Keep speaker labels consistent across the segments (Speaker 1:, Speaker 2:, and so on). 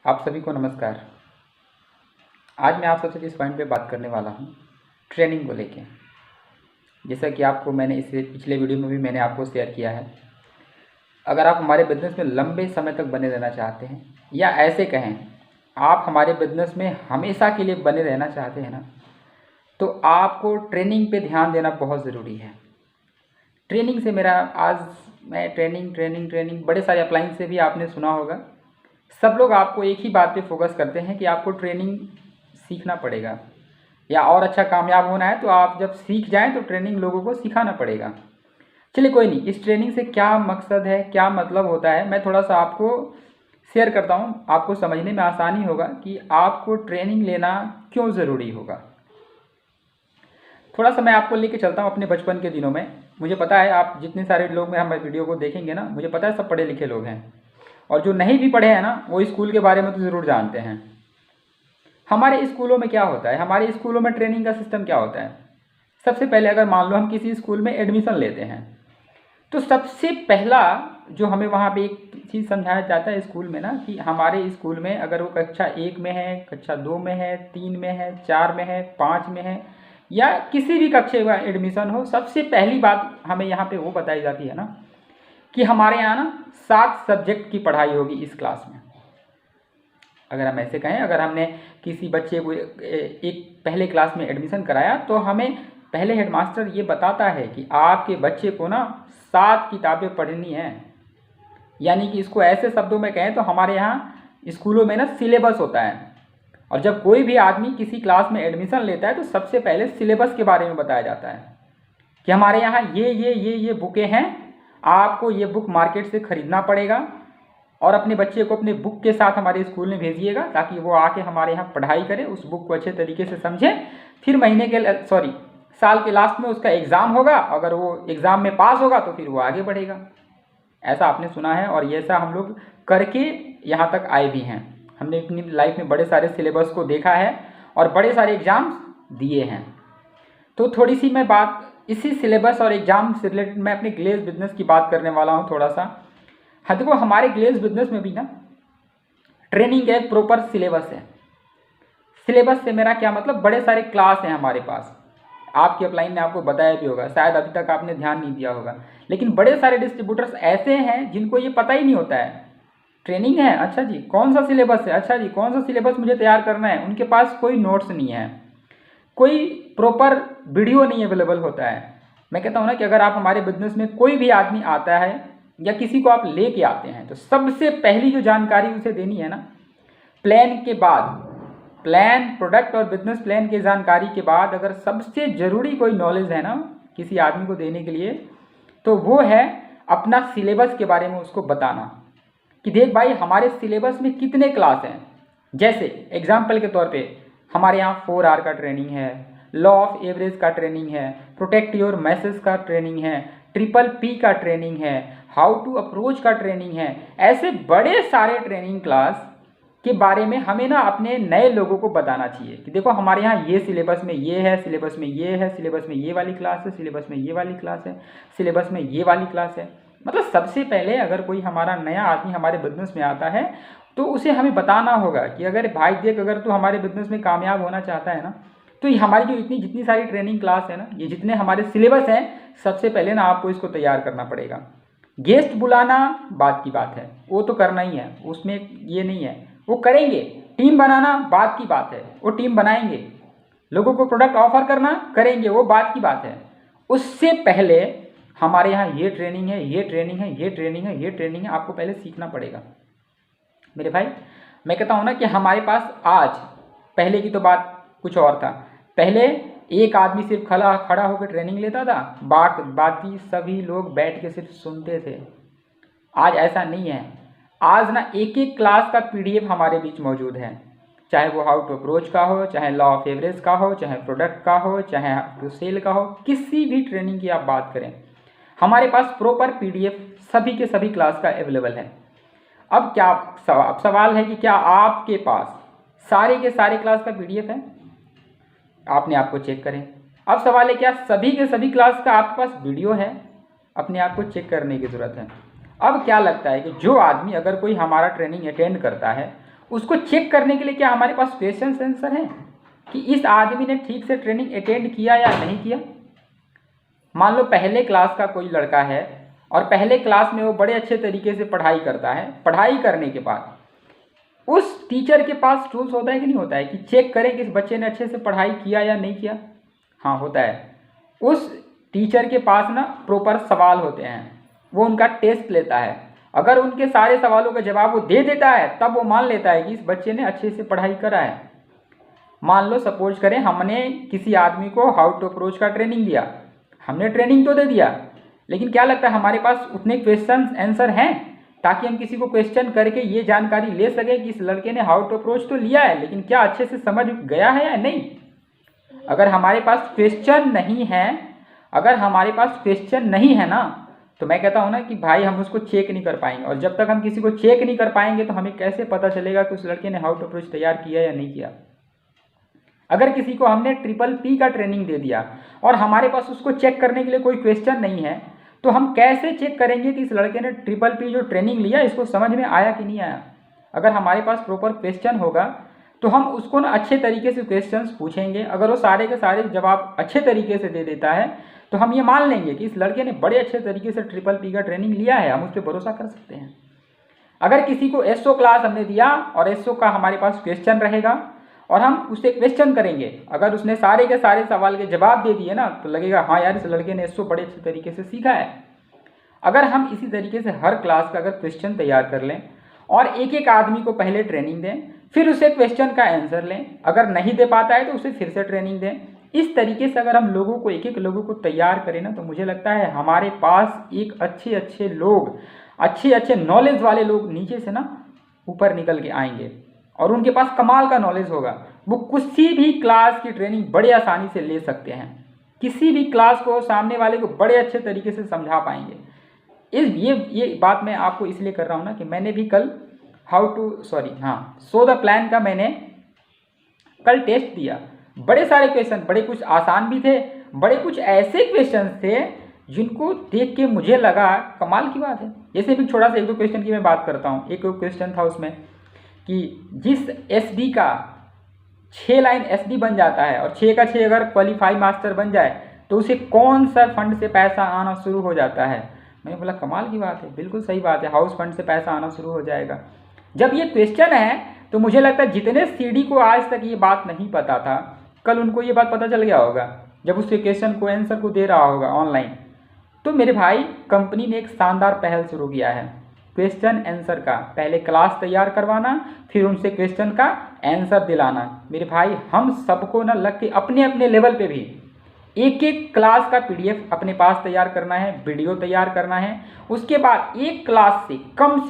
Speaker 1: आप सभी को नमस्कार। आज मैं आप सबसे जिस पॉइंट पे बात करने वाला हूँ, ट्रेनिंग को लेके। जैसा कि आपको मैंने इससे पिछले वीडियो में भी मैंने आपको शेयर किया है, अगर आप हमारे बिज़नेस में लंबे समय तक बने रहना चाहते हैं, या ऐसे कहें आप हमारे बिज़नेस में हमेशा के लिए बने रहना चाहते हैं ना, तो आपको ट्रेनिंग पे ध्यान देना बहुत ज़रूरी है। ट्रेनिंग से मेरा आज मैं ट्रेनिंग बड़े सारे अप्लाइंस से भी आपने सुना होगा। सब लोग आपको एक ही बात पे फोकस करते हैं कि आपको ट्रेनिंग सीखना पड़ेगा, या और अच्छा कामयाब होना है तो आप जब सीख जाएं तो ट्रेनिंग लोगों को सिखाना पड़ेगा। चलिए कोई नहीं, इस ट्रेनिंग से क्या मकसद है, क्या मतलब होता है, मैं थोड़ा सा आपको शेयर करता हूँ। आपको समझने में आसानी होगा कि आपको ट्रेनिंग लेना क्यों ज़रूरी होगा। थोड़ा सा मैं आपको लेके चलता हूँ अपने बचपन के दिनों में। मुझे पता है आप जितने सारे लोग में हमारे वीडियो को देखेंगे ना, मुझे पता है सब पढ़े लिखे लोग हैं, और जो नहीं भी पढ़े हैं ना वो स्कूल के बारे में तो ज़रूर जानते हैं। हमारे स्कूलों में क्या होता है, हमारे स्कूलों में ट्रेनिंग का सिस्टम क्या होता है। सबसे पहले अगर मान लो हम किसी स्कूल में एडमिशन लेते हैं, तो सबसे पहला जो हमें वहाँ पे एक चीज़ समझाया जाता है स्कूल में ना, कि हमारे स्कूल में अगर वो कक्षा 1 में है, कक्षा 2 में है, 3 में है, 4 में है, 5 में है, या किसी भी कक्षा का एडमिशन हो, सबसे पहली बात हमें यहाँ पे वो बताई जाती है ना कि हमारे यहाँ ना 7 सब्जेक्ट की पढ़ाई होगी इस क्लास में। अगर हम ऐसे कहें, अगर हमने किसी बच्चे को एक पहले क्लास में एडमिशन कराया, तो हमें पहले हेडमास्टर ये बताता है कि आपके बच्चे को ना 7 किताबें पढ़नी है। यानी कि इसको ऐसे शब्दों में कहें तो हमारे यहाँ स्कूलों में ना सिलेबस होता है, और जब कोई भी आदमी किसी क्लास में एडमिशन लेता है तो सबसे पहले सिलेबस के बारे में बताया जाता है कि हमारे यहाँ ये बुकें हैं, आपको ये बुक मार्केट से ख़रीदना पड़ेगा, और अपने बच्चे को अपने बुक के साथ हमारे स्कूल में भेजिएगा ताकि वो आके हमारे यहाँ पढ़ाई करे, उस बुक को अच्छे तरीके से समझे। फिर साल के लास्ट में उसका एग्ज़ाम होगा, अगर वो एग्ज़ाम में पास होगा तो फिर वो आगे बढ़ेगा। ऐसा आपने सुना है, और ऐसा हम लोग करके यहाँ तक आए भी हैं। हमने अपनी लाइफ में बड़े सारे सिलेबस को देखा है और बड़े सारे एग्ज़ाम्स दिए हैं। तो थोड़ी सी मैं बात इसी सिलेबस और एग्ज़ाम से रिलेटेड मैं अपने ग्लेज़ बिजनेस की बात करने वाला हूँ थोड़ा सा। हाँ देखो, हमारे ग्लेज़ बिजनेस में भी ना ट्रेनिंग का एक प्रॉपर सिलेबस है। सिलेबस से मेरा क्या मतलब, बड़े सारे क्लास हैं हमारे पास। आपके अपलाइन ने आपको बताया भी होगा, शायद अभी तक आपने ध्यान नहीं दिया होगा, लेकिन बड़े सारे डिस्ट्रीब्यूटर्स ऐसे हैं जिनको ये पता ही नहीं होता है। ट्रेनिंग है, अच्छा जी कौन सा सिलेबस है, अच्छा जी कौन सा सिलेबस मुझे तैयार करना है। उनके पास कोई नोट्स नहीं है, कोई प्रॉपर वीडियो नहीं अवेलेबल होता है। मैं कहता हूँ ना कि अगर आप हमारे बिजनेस में कोई भी आदमी आता है या किसी को आप लेके आते हैं, तो सबसे पहली जो जानकारी उसे देनी है ना, प्लान के बाद, प्लान, प्रोडक्ट और बिजनेस प्लान की जानकारी के बाद अगर सबसे ज़रूरी कोई नॉलेज है ना किसी आदमी को देने के लिए, तो वो है अपना सिलेबस के बारे में उसको बताना कि देख भाई हमारे सिलेबस में कितने क्लास हैं। जैसे एग्जाम्पल के तौर पे हमारे यहाँ 4R का ट्रेनिंग है, लॉ ऑफ एवरेज का ट्रेनिंग है, प्रोटेक्ट योर मैसेज का ट्रेनिंग है, PPP का ट्रेनिंग है, हाउ टू अप्रोच का ट्रेनिंग है। ऐसे बड़े सारे ट्रेनिंग क्लास के बारे में हमें ना अपने नए लोगों को बताना चाहिए कि देखो हमारे यहाँ ये सिलेबस में ये है, सिलेबस में ये है, सिलेबस में ये वाली क्लास है, सिलेबस में ये वाली क्लास है, सिलेबस में ये वाली क्लास है। मतलब सबसे पहले अगर कोई हमारा नया आदमी हमारे बिजनेस में आता है तो उसे हमें बताना होगा कि अगर भाई देख, अगर तू हमारे बिजनेस में कामयाब होना चाहता है ना, तो ये हमारी जो जितनी सारी ट्रेनिंग क्लास है ना, ये जितने हमारे सिलेबस हैं, सबसे पहले ना आपको इसको तैयार करना पड़ेगा। गेस्ट बुलाना बात की बात है, वो तो करना ही है, उसमें ये नहीं है, वो करेंगे। टीम बनाना बात की बात है, वो टीम बनाएंगे। लोगों को प्रोडक्ट ऑफर करना करेंगे, वो बात की बात है। उससे पहले हमारे यहाँ ये ट्रेनिंग है, ये ट्रेनिंग है, ये ट्रेनिंग है, ये ट्रेनिंग है, आपको पहले सीखना पड़ेगा मेरे भाई। मैं कहता हूँ ना कि हमारे पास आज, पहले की तो बात कुछ और था। पहले एक आदमी सिर्फ खड़ा होकर ट्रेनिंग लेता था, बाकी सभी लोग बैठ के सिर्फ सुनते थे। आज ऐसा नहीं है। आज ना एक एक क्लास का PDF हमारे बीच मौजूद है, चाहे वो हाउ टू अप्रोच का हो, चाहे लॉ ऑफ एवरेज का हो, चाहे प्रोडक्ट का हो, चाहे टू सेल का हो, किसी भी ट्रेनिंग की आप बात करें, हमारे पास प्रॉपर PDF सभी के सभी क्लास का अवेलेबल है। अब क्या सवाल है कि क्या आपके पास सारे के सारे क्लास का PDF है? आपने आपको चेक करें। अब सवाल है क्या सभी के सभी क्लास का आपके पास वीडियो है? अपने आप को चेक करने की ज़रूरत है। अब क्या लगता है कि जो आदमी, अगर कोई हमारा ट्रेनिंग अटेंड करता है, उसको चेक करने के लिए क्या हमारे पास क्वेश्चन आंसर हैं कि इस आदमी ने ठीक से ट्रेनिंग अटेंड किया या नहीं किया। मान लो पहले क्लास का कोई लड़का है और पहले क्लास में वो बड़े अच्छे तरीके से पढ़ाई करता है, पढ़ाई करने के बाद उस टीचर के पास टूल्स होता है कि नहीं होता है कि चेक करें कि इस बच्चे ने अच्छे से पढ़ाई किया या नहीं किया। हाँ होता है। उस टीचर के पास ना प्रॉपर सवाल होते हैं, वो उनका टेस्ट लेता है। अगर उनके सारे सवालों का जवाब वो दे देता है तब वो मान लेता है कि इस बच्चे ने अच्छे से पढ़ाई करा है। मान लो सपोज करें हमने किसी आदमी को हाउ टू अप्रोच का ट्रेनिंग दिया, हमने ट्रेनिंग तो दे दिया, लेकिन क्या लगता है हमारे पास उतने क्वेश्चन आंसर हैं ताकि हम किसी को क्वेश्चन करके ये जानकारी ले सकें कि इस लड़के ने हाउ टू अप्रोच तो लिया है, लेकिन क्या अच्छे से समझ गया है या नहीं। अगर हमारे पास क्वेश्चन नहीं है, अगर हमारे पास क्वेश्चन नहीं है ना, तो मैं कहता हूँ ना कि भाई हम उसको चेक नहीं कर पाएंगे। और जब तक हम किसी को चेक नहीं कर पाएंगे तो हमें कैसे पता चलेगा कि उस लड़के ने हाउ टू अप्रोच तैयार किया या नहीं किया। अगर किसी को हमने PPP का ट्रेनिंग दे दिया और हमारे पास उसको चेक करने के लिए कोई क्वेश्चन नहीं है, तो हम कैसे चेक करेंगे कि इस लड़के ने PPP जो ट्रेनिंग लिया इसको समझ में आया कि नहीं आया। अगर हमारे पास प्रॉपर क्वेश्चन होगा तो हम उसको ना अच्छे तरीके से क्वेश्चंस पूछेंगे। अगर वो सारे के सारे जवाब अच्छे तरीके से दे देता है तो हम ये मान लेंगे कि इस लड़के ने बड़े अच्छे तरीके से PPP का ट्रेनिंग लिया है, हम उस पर भरोसा कर सकते हैं। अगर किसी को SO क्लास हमने दिया और SO का हमारे पास क्वेश्चन रहेगा और हम उससे क्वेश्चन करेंगे, अगर उसने सारे के सारे सवाल के जवाब दे दिए ना तो लगेगा हाँ यार इस लड़के ने SO बड़े अच्छे तरीके से सीखा है। अगर हम इसी तरीके से हर क्लास का अगर क्वेश्चन तैयार कर लें और एक एक आदमी को पहले ट्रेनिंग दें, फिर उसे क्वेश्चन का आंसर लें, अगर नहीं दे पाता है तो उसे फिर से ट्रेनिंग दें, इस तरीके से अगर हम लोगों को एक एक लोगों को तैयार करें ना, तो मुझे लगता है हमारे पास एक अच्छे अच्छे लोग, अच्छे अच्छे नॉलेज वाले लोग नीचे से ना ऊपर निकल के आएंगे और उनके पास कमाल का नॉलेज होगा। वो किसी भी क्लास की ट्रेनिंग बड़े आसानी से ले सकते हैं, किसी भी क्लास को सामने वाले को बड़े अच्छे तरीके से समझा पाएंगे। ये बात मैं आपको इसलिए कर रहा हूँ ना कि मैंने भी कल सो द प्लान का मैंने कल टेस्ट दिया। बड़े सारे क्वेश्चन, बड़े कुछ आसान भी थे, बड़े कुछ ऐसे क्वेश्चन थे जिनको देख के मुझे लगा कमाल की बात है। जैसे भी छोटा सा एक दो क्वेश्चन की मैं बात करता हूँ। एक क्वेश्चन था उसमें कि जिस SD का 6 लाइन SD बन जाता है और 6 का 6 अगर क्वालिफाई मास्टर बन जाए तो उसे कौन सा फंड से पैसा आना शुरू हो जाता है। मैंने बोला कमाल की बात है, बिल्कुल सही बात है, हाउस फंड से पैसा आना शुरू हो जाएगा। जब ये क्वेश्चन है तो मुझे लगता है जितने CD को आज तक ये बात नहीं पता था, कल उनको ये बात पता चल गया होगा जब उस क्वेश्चन को आंसर को दे रहा होगा ऑनलाइन। तो मेरे भाई कंपनी ने एक शानदार पहल शुरू किया है क्वेश्चन आंसर का। पहले क्लास तैयार करवाना, फिर उनसे क्वेश्चन का आंसर दिलाना। मेरे भाई हम सबको ना लग के अपने अपने लेवल पे भी एक एक क्लास का PDF अपने पास तैयार करना है, वीडियो तैयार करना है। उसके बाद एक क्लास से कम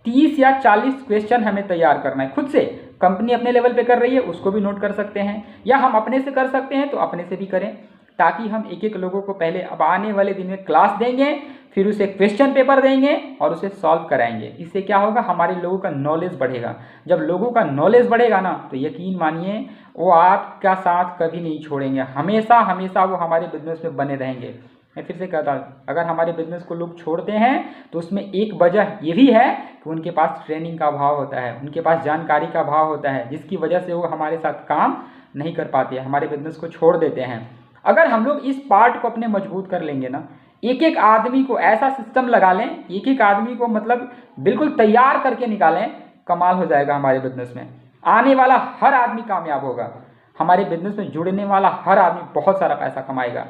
Speaker 1: 30 या 40 क्वेश्चन हमें तैयार करना है खुद से। कंपनी अपने लेवल पे कर रही है, उसको भी नोट कर सकते हैं, या हम अपने से कर सकते हैं तो अपने से भी करें, ताकि हम एक एक लोगों को पहले अब आने वाले दिन में क्लास देंगे, फिर उसे क्वेश्चन पेपर देंगे और उसे सॉल्व कराएंगे। इससे क्या होगा, हमारे लोगों का नॉलेज बढ़ेगा। जब लोगों का नॉलेज बढ़ेगा ना तो यकीन मानिए वो आपका साथ कभी नहीं छोड़ेंगे, हमेशा हमेशा वो हमारे बिजनेस में बने रहेंगे। मैं फिर से कहता हूँ, अगर हमारे बिजनेस को लोग छोड़ते हैं तो उसमें एक वजह ये भी है कि उनके पास ट्रेनिंग का अभाव होता है, उनके पास जानकारी का अभाव होता है, जिसकी वजह से वो हमारे साथ काम नहीं कर पाते, हमारे बिजनेस को छोड़ देते हैं। अगर हम लोग इस पार्ट को अपने मजबूत कर लेंगे ना, एक एक आदमी को ऐसा सिस्टम लगा लें, एक एक आदमी को मतलब बिल्कुल तैयार करके निकालें, कमाल हो जाएगा हमारे बिजनेस में। आने वाला हर आदमी कामयाब होगा, हमारे बिजनेस में जुड़ने वाला हर आदमी बहुत सारा पैसा कमाएगा।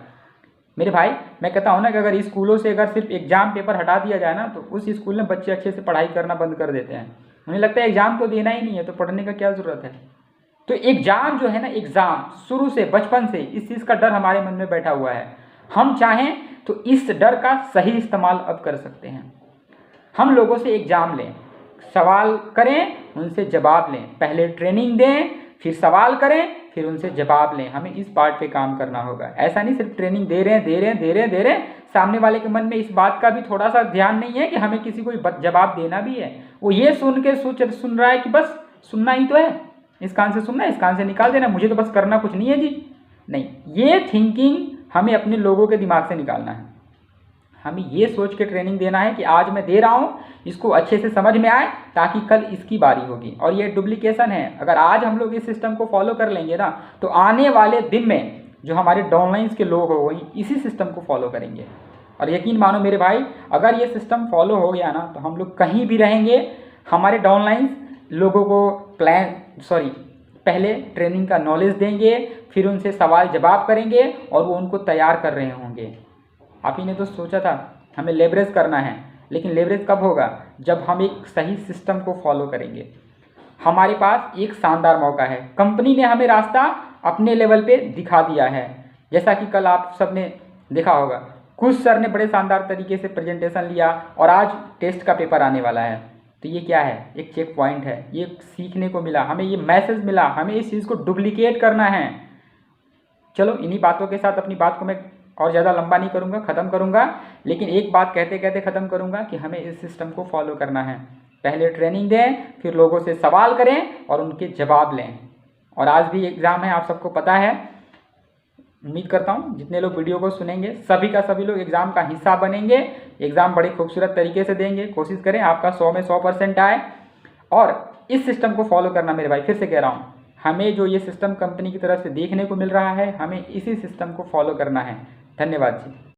Speaker 1: मेरे भाई मैं कहता हूँ ना कि अगर स्कूलों से अगर सिर्फ एग्जाम पेपर हटा दिया जाए ना, तो उस स्कूल में बच्चे अच्छे से पढ़ाई करना बंद कर देते हैं। उन्हें लगता है एग्जाम तो देना ही नहीं है, तो पढ़ने का क्या ज़रूरत है। तो एग्जाम जो है ना, एग्जाम शुरू से बचपन से इस चीज़ का डर हमारे मन में बैठा हुआ है। हम चाहें तो इस डर का सही इस्तेमाल अब कर सकते हैं। हम लोगों से एग्जाम लें, सवाल करें, उनसे जवाब लें, पहले ट्रेनिंग दें, फिर सवाल करें, फिर उनसे जवाब लें। हमें इस पार्ट पे काम करना होगा। ऐसा नहीं सिर्फ ट्रेनिंग दे रहे हैं, सामने वाले के मन में इस बात का भी थोड़ा सा ध्यान नहीं है कि हमें किसी को जवाब देना भी है। वो ये सुन रहा है कि बस सुनना ही तो है, इस कान से सुनना है, इस कान से निकाल देना, मुझे तो बस करना कुछ नहीं है जी। नहीं, ये थिंकिंग हमें अपने लोगों के दिमाग से निकालना है। हमें ये सोच के ट्रेनिंग देना है कि आज मैं दे रहा हूँ, इसको अच्छे से समझ में आए, ताकि कल इसकी बारी होगी। और ये डुप्लीकेशन है, अगर आज हम लोग इस सिस्टम को फॉलो कर लेंगे ना, तो आने वाले दिन में जो हमारे डाउनलाइंस के लोग हो वही इसी सिस्टम को फॉलो करेंगे। और यकीन मानो मेरे भाई, अगर ये सिस्टम फॉलो हो गया ना, तो हम लोग कहीं भी रहेंगे, हमारे डाउनलाइंस लोगों को पहले ट्रेनिंग का नॉलेज देंगे, फिर उनसे सवाल जवाब करेंगे और वो उनको तैयार कर रहे होंगे। आप ही ने तो सोचा था हमें लेवरेज करना है, लेकिन लेवरेज कब होगा? जब हम एक सही सिस्टम को फॉलो करेंगे। हमारे पास एक शानदार मौका है, कंपनी ने हमें रास्ता अपने लेवल पे दिखा दिया है। जैसा कि कल आप सब ने देखा होगा, कुछ सर ने बड़े शानदार तरीके से प्रेजेंटेशन लिया और आज टेस्ट का पेपर आने वाला है। तो ये क्या है? एक चेक पॉइंट है, ये सीखने को मिला, हमें ये मैसेज मिला, हमें इस चीज़ को डुप्लीकेट करना है। चलो इन्हीं बातों के साथ अपनी बात को मैं और ज़्यादा लंबा नहीं करूँगा, ख़त्म करूँगा, लेकिन एक बात कहते कहते ख़त्म करूँगा कि हमें इस सिस्टम को फॉलो करना है। पहले ट्रेनिंग दें, फिर लोगों से सवाल करें और उनके जवाब लें। और आज भी एग्ज़ाम है, आप सबको पता है। उम्मीद करता हूँ जितने लोग वीडियो को सुनेंगे सभी का सभी लोग एग्ज़ाम का हिस्सा बनेंगे, एग्ज़ाम बड़े खूबसूरत तरीके से देंगे। कोशिश करें आपका 100 में 100% आए। और इस सिस्टम को फॉलो करना मेरे भाई, फिर से कह रहा हूँ, हमें जो ये सिस्टम कंपनी की तरफ से देखने को मिल रहा है, हमें इसी सिस्टम को फॉलो करना है। धन्यवाद जी।